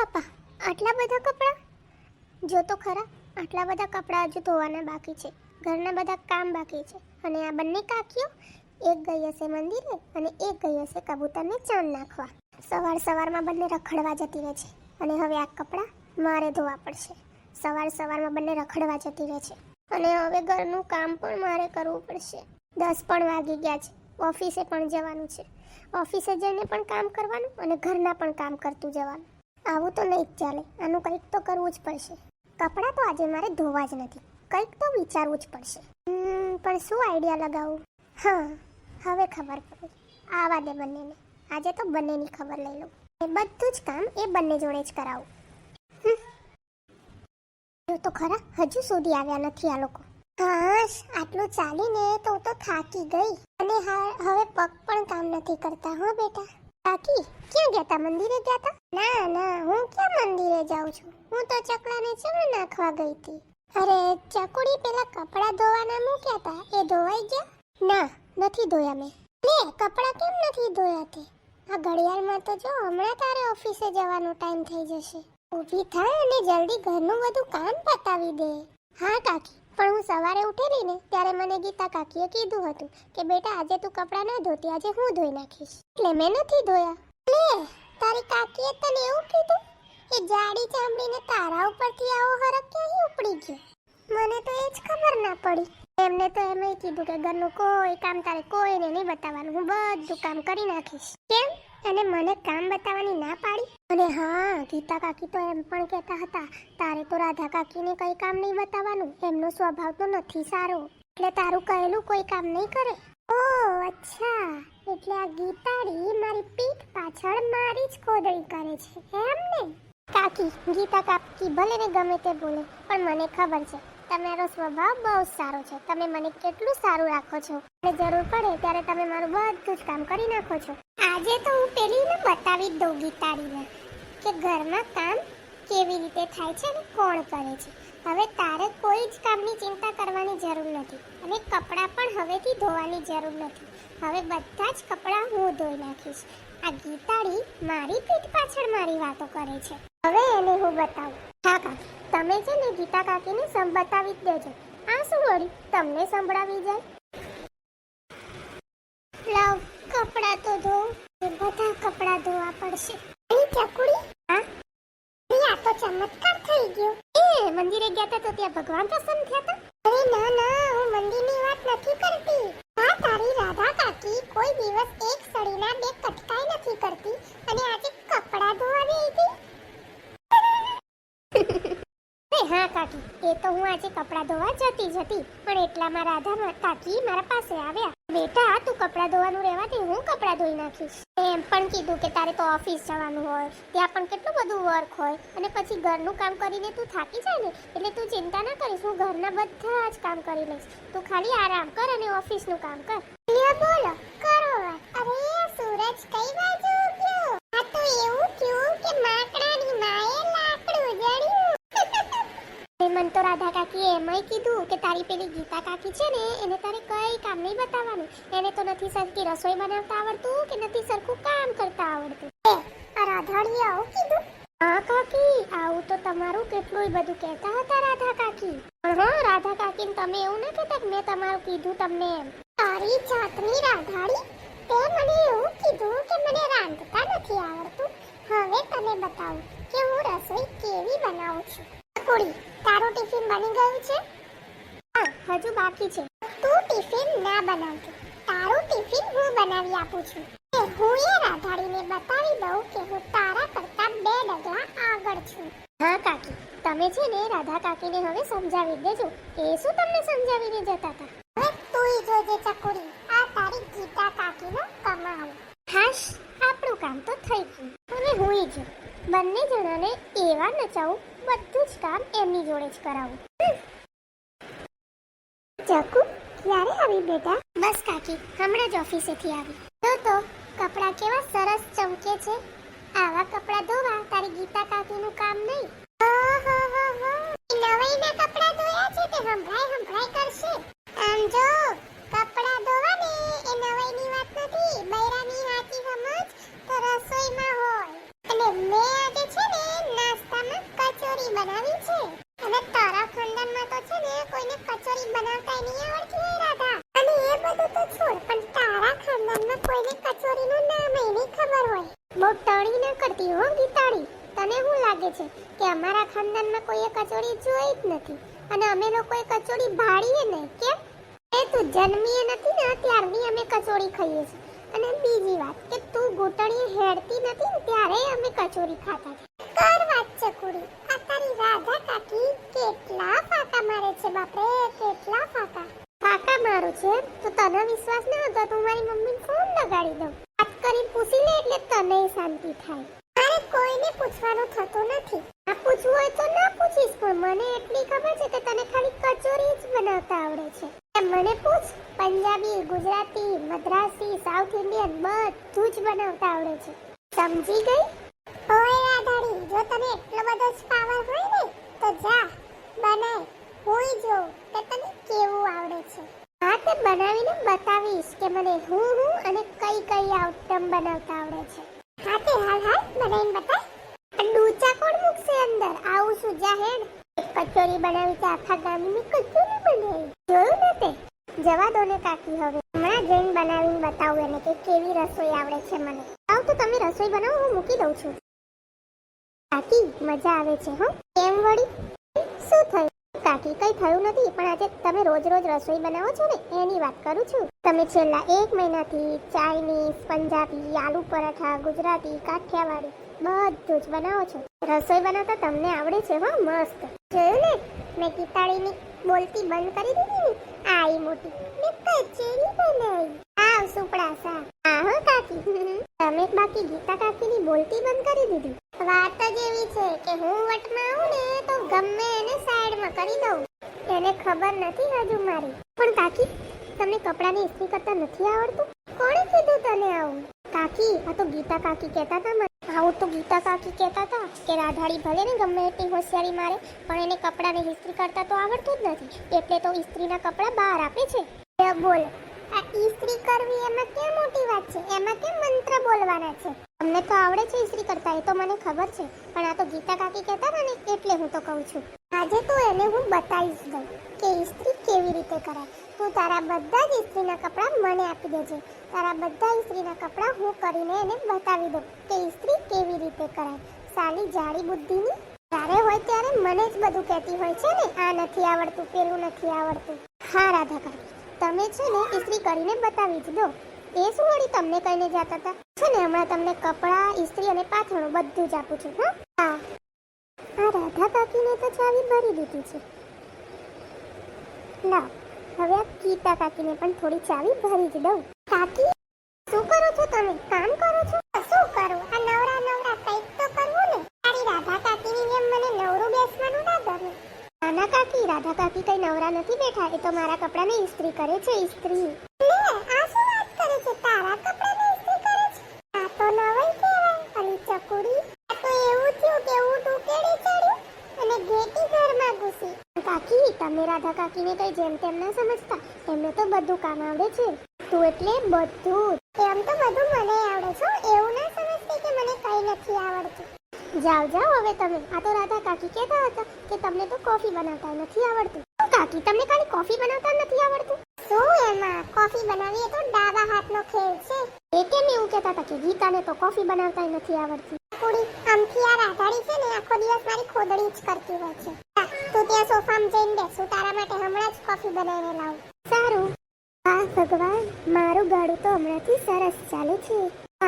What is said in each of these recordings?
બાપા, આટલા બધા કપડાં? જો તો ખરા, આટલા બધા કપડાં હજુ ધોવાના બાકી છે, ઘરના બધા કામ બાકી છે. અને આ બંને કાકીઓ, એક ગઈ હશે મંદિરે અને એક ગઈ હશે કબૂતરને ચણ નાખવા. સવારમાં બંને રખડવા જતી રહે છે અને હવે આ કપડાં મારે ધોવા પડશે. સવારમાં બંને રખડવા જતી રહે છે અને હવે ઘરનું કામ પણ મારે કરવું પડશે. 10 પણ વાગી ગયા છે, ઓફિસે પણ જવાનું છે. ઓફિસે જઈને પણ કામ કરવાનું અને ઘરના પણ કામ કરતું જવાનું. આવું તો નહીં જ ચાલે, આનું કંઈક તો કરવું જ પડશે. કપડાં તો આજે મારે ધોવા જ નથી, કંઈક તો વિચારવું જ પડશે. પણ શું આઈડિયા લગાવું? હા, હવે ખબર પડી. આવા દે બંનેને, આજે તો બંનેની ખબર લઈ લઉં. એ બધું જ કામ એ બંને જોડે જ કરાવું. જો તો ખરા, હજુ સુધી આવ્યા નથી આ લોકો. હાશ, આટલું ચાલીને તો થાકી ગઈ અને હવે પગ પણ કામ નથી કરતા. હો બેટા. કાકી, ક્યાં ગયા તા? મંદિરે ગયા તા? ના, હું ક્યાં મંદિરે જાઉં છું, હું તો ચકલાને ચણ નાખવા ગઈ હતી. અરે ચકુડી, પેલા કપડાં ધોવાના મૂક્યા તા, એ ધોવાઈ ગયા? ના, નથી ધોયા મેં. લે, કપડાં કેમ નથી ધોયા તે? આ ઘડિયાળમાં તો જો હમણાં તારે ઓફિસે જવાનો ટાઈમ થઈ જશે. ઊભી થા અને જલ્દી ઘરનું બધું કામ પતાવી દે. હા કાકી, પણ હું સવારે ઉઠેલી ને ત્યારે મને ગીતા કાકીએ કીધું હતું કે બેટા આજે તું કપડાં ના ધોતી, આજે હું ધોઈ નાખીશ. એટલે મેં નથી ધોયા. લે, તારી કાકીએ તને એવું કીધું? એ જાડી ચામડીને તારા ઉપરથી આવો હરખ ક્યાંથી ઉપડી ગયો? મને તો એ જ ખબર ના પડી. એમને તો એમ કીધું કે ઘરનું કોઈ કામ તારે કોઈને નહીં બતાવવાનું, હું બધું કામ કરી નાખીશ. કેમ? અને મને કામ બતાવવાની ના પાડી? અને હા, ગીતા કાકી તો એમ પણ કહેતા હતા તારે તો રાધા કાકીને કઈ કામ નહીં બતાવવાનું, એમનો સ્વભાવ તો નથી સારો, એટલે તારું કહેલું કોઈ કામ નહીં કરે. ઓહ અચ્છા, એટલે આ ગીતાડી મારી પીઠ પાછળ મારી જ ખોદણી કરે છે એમ ને? કાકી, ગીતા કાકી ભલે ને ગમે તે બોલે, પણ મને ખબર છે તમારો સ્વભાવ બહુ સારો છે. તમે મને કેટલું સારું રાખો છો અને જરૂર પડે ત્યારે તમે મારું બધું જ કામ કરી નાખો છો. આજે તો હું પેલીને બતાવી જ દઉં ગીતાડીને કે ઘરમાં કામ કેવી રીતે થાય છે અને કોણ કરે છે. હવે તારે કોઈ જ કામની ચિંતા કરવાની જરૂર નથી અને કપડાં પણ હવેથી ધોવાની જરૂર નથી. હવે બધા જ કપડાં હું ધોઈ નાખીશ. આ ગીતાડી મારી પીઠ પાછળ મારી વાતો કરે છે. હવે એને હું બતાવું. હા કાકી, તમે છે ને ગીતા કાકીને બતાવી જ દેજો. આ શું વળી તમને સંભળાવી જાય? લાવ, કપડાં તો ધો. બધા કપડાં ધોવા પડશે. અને ચકુડી, હા, આ તો ચમત્કાર થઈ ગયો. એ મંદિરે ગયા હતા તો ત્યાં ભગવાન પ્રસન્ન થયા હતા? અરે ના, હું મંદિરની વાત નથી કરતી. હા, તારી રાધા કાકી કોઈ દિવસ એક સળીના બે કટકાઈ નથી કરતી અને આજે કપડાં ધોવા ગઈ હતી. હા કાકી, એ તો હું આજે કપડાં ધોવા જતી જ હતી, પણ એટલામાં રાધા કાકી મારા પાસે આવ્યા. બેટા, તું કપડાં ધોવાનું રહેવા દે, હું કપડાં ધોઈ નાખીશ. એમ પણ કીધું કે તારે તો ઓફિસ જવાનું હોય, ત્યાં પણ કેટલું બધું વર્ક હોય અને પછી ઘરનું કામ કરીને તું થાકી જાય ને, એટલે તું ચિંતા ના કરીશ, હું ઘરના બધા જ કામ કરી લઈશ. તું ખાલી આરામ કર અને ઓફિસનું કામ કર. બોલો, કરો વાત. અરે સૂરજ કઈ બાજુ ગયો? આ તો એવું થયું કે માકડાની માએ લાકડું જડ્યું. મને તો રાધા કાકીએ એમય કીધું કે તારી પેલી ગીતા કાકી છે ને, એને તારે કઈ કામ નહીં બતાવવાનું. એને તો નથી સરખી રસોઈ બનાવતા આવડતું કે નથી સરખું કામ કરતા આવડતું. આ રાધાડીએ આવું કીધું? હા કાકી, આવું તો તમારું કેટલું બધું કહેતા હતા રાધા કાકી. પણ હા, રાધા કાકીને તમે એવું ના કહેતા કે મેં તમારું કીધું તમને એમ. તારી જાતની રાધાડી, તે મને એવું કીધું કે મને રાંધતા નથી આવડતું. હવે તને બતાવું કે હું રસોઈ કેવી બનાવું છું. કોડી, તારું ટિફિન બની ગયું છે? હા, હજુ બાકી છે. તું ટિફિન ના બનાવજો, તારું ટિફિન હું બનાવી આપું છું. હું એ રાધાડીને બતાવી દઉં કે હું તારા કરતા 2 ડગલા આગળ છું. હા કાકી, તમે છે ને રાધા કાકીને હવે સમજાવી દેજો. એ શું તમને સમજાવીને જતા હતા? હવે તુંય જોજે ચકોડી, આ તારી ગીતા કાકીનો કમાલ. હાશ, આપણું કામ તો થઈ ગયું. હવે હુંય જો બંને જણાને એવા નચાવું, બધું જ કામ એમની જોડે જ કરાવું. ચકુ, ક્યારે આવી બેટા? બસ કાકી, હમણાં જ ઓફિસેથી આવી. તો કપડાં કેવા સરસ ચમકે છે. આવા કપડાં ધોવા તારી ગીતા કાકીનું કામ નહીં. નવાઈના કપડાં ધોયા છે તે હંભળાય કરશે. આમ જો, કપડાં ધોવાને એ નવાઈની વાત નથી. બૈરાની હાચી સમજ તો રસોઈમાં હોય. અને મેં આજે છે ને બનાવી છે. અને તારા ખાનદાનમાં તો છે ને કોઈને કચોરી બનાવતા નહીં આવડતી હોય રાધા. અને એ બધું તો છોડ, પણ તારા ખાનદાનમાં કોઈને કચોરીનું નામ નહીં ખબર હોય. બહુ ટણી ન કરતી હો ગીતાડી. તને શું લાગે છે કે અમારા ખાનદાનમાં કોઈએ કચોરી જોઈ જ નથી અને અમે લોકોએ કચોરી ભાળીએ ને કેમ? એ તું જન્મીએ નથી ને ત્યારની અમે કચોરી ખાઈએ છીએ. અને બીજી વાત કે તું ઘૂંટણીએ હેડતી નથી ને ત્યારે અમે કચોરી ખાતા હતા. કર વાત ચકુડી, આ તારી રાધા કાકી કેટલા ફાકા મારે છે બાપરે, કેટલા ફાકા. ફાકા મારું છે તો તને વિશ્વાસ ન હતો તો મારી મમ્મીને ફોન લગાડી દઉં. વાત કરીને પૂછી લે એટલે તને શાંતિ થાય. અરે કોઈને પૂછવાનું થતું નથી. આ પૂછવું હોય તો ના પૂછીશ, પણ મને એટલી ખબર છે કે તને ખાલી કચોરી જ બનાવતા આવડે છે. મને પૂછ, પંજાબી, ગુજરાતી, મદ્રાસી, સાઉથ ઇન્ડિયન બધું જ બનાવતા આવડે છે. સમજી ગઈ? ઓય રાધાડી, જો તને એટલો બધો જ પાવર હોય ને તો જા બનાય. હું જો કે તને કેવું આવડે છે. હા, તે બનાવીને બતાવીશ કે મને હું અને કઈ કઈ આઈટમ બનાવતા આવડે છે. હા, તે હાલ બનાવીને બતાય. ડૂચા કોણ મૂકશે અંદર? આવું શું જાહેર કચોરી બનાવી છે, આખા ગામની કચોરી બનાવી. જોયું ને તે? જવા દો ને કાકી, હવે હમણાં જઈને બનાવીને બતાવું એને કે કેવી રસોઈ આવડે છે મને. આવ તો તમે રસોઈ બનાવો, હું મૂકી દઉં છું. કાકી મજા આવે છે હો. કેમ વળી? શું થયું? કાકી કઈ થયું નથી, પણ આજે તમે રોજ રોજ રસોઈ બનાવો છો ને એની વાત કરું છું. તમે છેલ્લા 1 મહિનાથી ચાઇનીઝ, પંજાબી, આલુ પરાઠા, ગુજરાતી, કાઠિયાવાડી બધું જ બનાવો છો. રસોઈ બનાવતા તમને આવડે છે હો, મસ્ત. જોયું ને, મેં ગીતાડીની બોલતી બંધ કરી દીધી ને. આઈ મોટી મેં કચેરી બનાવી. આવ સુપડા સા. હા હો કાકી. તમે બાકી ગીતા કાકીની બોલતી બંધ કરી દીધી. વાત જ એવી છે કે હું વટમાં આવું ને તો ગમે એને સાઈડમાં કરી દઉં. એને ખબર નથી હજુ મારી. પણ કાકી, તમને કપડાની ઇસ્ત્રી કરતા નથી આવડતું? કોણે કીધું તને આવું? કાકી, આ તો ગીતા કાકી કહેતા હતા મને. આવું તો ગીતા કાકી કહેતા હતા કે રાધાડી ભલે ને ગમે એટલી હોશિયારી મારે, પણ એને કપડાની ઇસ્ત્રી કરતા તો આવડતું જ નથી, એટલે તો ઇસ્ત્રીના કપડા બહાર આપે છે. બોલ, આ ઇસ્ત્રી કરવી એમાં કેમ મોટી વાત છે? એમાં કેમ મંત્ર બોલવાના છે? તમને તો આવડે છે ઇસ્ત્રી કરતા, એ તો મને ખબર છે, પણ આ તો ગીતા કાકી કહેતા હતા ને એટલે હું તો કહું છું. આજે તો એને હું બતાવીશ દઉં કે ઇસ્ત્રી કેવી રીતે કરાય. તું તારા બધા જ ઇસ્ત્રીના કપડાં મને આપી દેજે. તારા બધા ઇસ્ત્રીના કપડાં હું કરીને એને બતાવી દઉં કે ઇસ્ત્રી કેવી રીતે કરાય. સાલી જાડી બુદ્ધિની. ત્યારે હોય ત્યારે મને જ બધું કહેતી હોય છે ને, આ નથી આવડતું, પેલું નથી આવડતું. હા રાધા કાકી, તમે છે ને ઇસ્ત્રી કરીને બતાવી જ દો. એ શું વળી તમને કહીને જતા હતા? છે ને હમણાં તમને કપડાં, ઇસ્ત્રી અને પાથરણું બધું જ આપું છું. હા, આ રાધા કાકીને તો ચાવી ભરી દીધી છે. લાવ, હવે આ ગીતા કાકીને પણ થોડી ચાવી ભરી જ દઉં. કાકી, શું કરો છો તમે? કામ કરો છો? શું કરું? આ નવરા નવરા કંઈક તો કરવું ને. તારી રાધા કાકીની જેમ મને નવરું બેસવાનું ના ગમે. નાના કાકી, રાધા કાકી કઈ નવરા નથી બેઠા, એ તો મારા કપડાને ઇસ્ત્રી કરે છે. ઇસ્ત્રી લે, આ શું વાત કરે છે? તારા કપડાને ઇસ્ત્રી કરે છે? આ તો નવાઈ કહેવાય. અલી ચકુડી, આ તો એવું થયું કે હું ટુકેડી ચડ્યું અને ઘેટી ઘરમાં ઘૂસી. કાકી, તમે રાધા કાકીને કઈ જેમ તેમ ના સમજતા, એમને તો બધું કામ આવડે છે. તું એટલે બધું. એમ તો બધું મને આવડે છે, એવું ના સમજતી કે મને કઈ નથી આવડતું. જાઓ જાઓ હવે તમે. આ તો રાધા કાકી કહેતા હતા કે તમને તો કોફી બનાવતા નથી આવડતું. કાકી, તમને ખાલી કોફી બનાવતા નથી આવડતું? શું એમાં કોફી બનાવીએ તો ડાબા હાથનો ખેલ છે. એ કેમ એવું કહેતા હતા કે ગીતાને તો કોફી બનાવતા નથી આવડતી? થોડી આમથી આ રાધાડી છે ને આખો દિવસ મારી ખોદડી જ કરતી હોય છે. તું ત્યાં સોફામાં જઈને બેસ, હું તારા માટે હમણાં જ કોફી બનાવીને લાવું. સારું. હા ભગવાન, મારું ગાડું તો હમણાંથી સરસ ચાલે છે.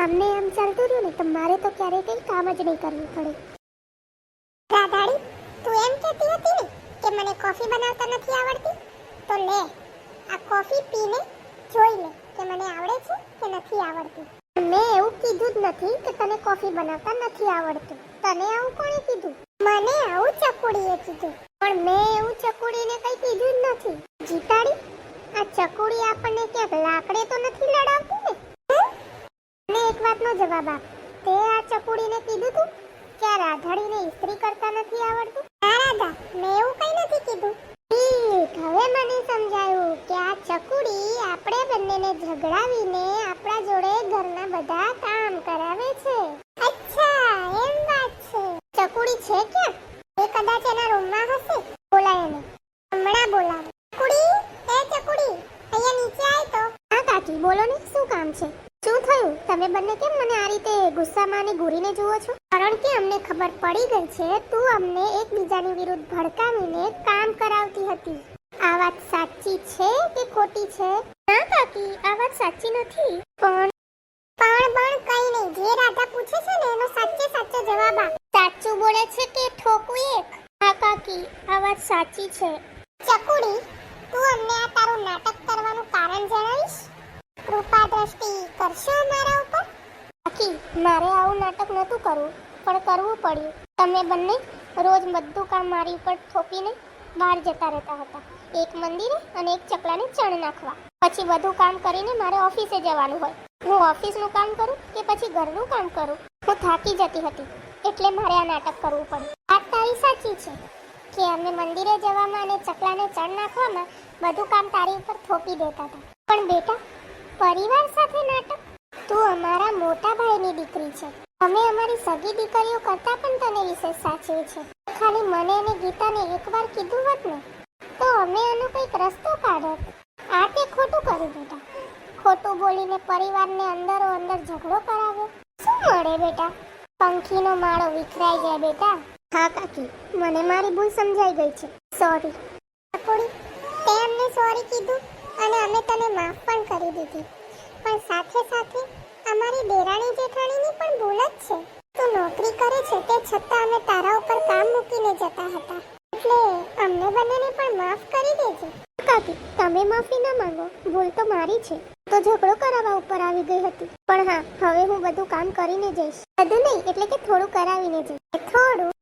આમને એમ ચાલતું રહ્યું ને તો મારે તો ક્યારેય કંઈ કામ જ નહીં કરવું પડે. રાધાડી, તું એમ કહેતી હતી ને કે મને કોફી બનાવતા નથી આવડતી, તો લે આ કોફી પીને જોઈ લે કે મને આવડે છે કે નથી આવડતું. મેં એવું કીધું જ નથી કે તને કોફી બનાવતા નથી આવડતું. તને આવું કોણે કીધું? મને આવું ચકુડીએ કીધું, પણ મેં એવું ચકુડીને કંઈ કીધું જ નથી. જીતાડી, આ ચકુડી આપણને ક્યાંક લાકડે તો નથી લડાવતી ને? મને એક વાતનો જવાબ આપ. તે આ ચકુડીને કીધું તું કે આ રાધાડીને ઇસ્ત્રી કરતા નથી આવડતું? ના રાધા, મેં એવું કંઈ નથી કીધું. ઠીક, હવે મને સમજાયું કે આ ચકુડી આપણે બંનેને ઝઘડાવીને આપણા જોડે ઘરના બધા કામ કરાવે છે. અચ્છા, એમ વાત છે. ચકુડી છે ક્યાં? એક કદાચ એના રૂમમાં હશે. બોલાય એને. હમણાં બોલાવ. ચકુડી, એ ચકુડી, અહીંયા નીચે આય તો. હા કાકી, બોલો ને, શું કામ છે? શું થયું? તમે બંને કેમ મને આ રીતે ગુસ્સામાં અને ઘૂરીને જુઓ છો? કારણ કે અમને ખબર પડી ગઈ છે તું અમને એકબીજાની વિરુદ્ધ ભડકાવીને કામ કરાવતી હતી. આ વાત સાચી છે કે ખોટી છે? ના કાકી, આ વાત સાચી નથી. પણ કઈ નહીં. જે રાધા પૂછે છે ને એનો સાચો જવાબ આપ. સાચું બોલે છે કે ઠોકું એક? હા કાકી, આ વાત સાચી છે. ચકુડી, તું અમને આ તારું નાટક કરવાનું કારણ જણાવીશ? કૃપા દ્રષ્ટિ કરશો અમારા ઉપર? કાકી, મારે આવું નાટક નહોતું કરવું, પણ કરવું પડ્યું. તમે બંને રોજ બધું કામ મારી ઉપર થોપીને બહાર જતા રહેતા હતા. એક મંદિરે અને એક ચકલાને ચણ નાખવા. પછી બધું કામ કરીને મારે ઓફિસે જવાનું હોય. હું ઓફિસનું કામ કરું કે પછી ઘરનું કામ કરું? હું થાકી જતી હતી, એટલે મારે આ નાટક કરવું પડ્યું. વાત તારી સાચી છે કે અમે મંદિરે જવામાં અને ચકલાને ચણ નાખવામાં બધું કામ તારી ઉપર થોપી દેતા હતા. પણ બેટા, પરિવાર સાથે નાટક? તું અમારા મોટા ભાઈની દીકરી છે. અમે અમારી સગી દીકરીઓ કરતા પણ તને વિશેષ સાચવી છે. ખાલી મને અને ગીતાને એકવાર કીધું હોત ને તો અમે આનો કંઈક રસ્તો કાઢત. આ તે ખોટું કર્યું બેટા. ખોટું બોલીને પરિવારને અંદરો અંદર ઝઘડો કરાવ્યો. શું મળે બેટા? પંખીનો માળો વિખરાઈ જાય બેટા. હા કાકી, મને મારી ભૂલ સમજાઈ ગઈ છે. સોરી. ચકુડી, તે અમને સોરી કીધું અને અમે તને માફ પણ કરી દીધી. પણ સાથે સાથે અમારી દેરાણી જેઠાણીની પણ ભૂલ જ છે. તું નોકરી કરે છે તે છતાં અમે તારા ઉપર કામ મૂકીને જતા હતા. એટલે અમને બંનેને પણ માફ કરી દેજે. કાકી, તમે માફી ના માંગો. ભૂલ તો મારી છે. તો ઝઘડો કરાવવા ઉપર આવી ગઈ હતી. પણ હા, હવે હું બધું કામ કરીને જઈશ. બધું નહીં એટલે કે થોડું કરાવીને જઈશ. થોડું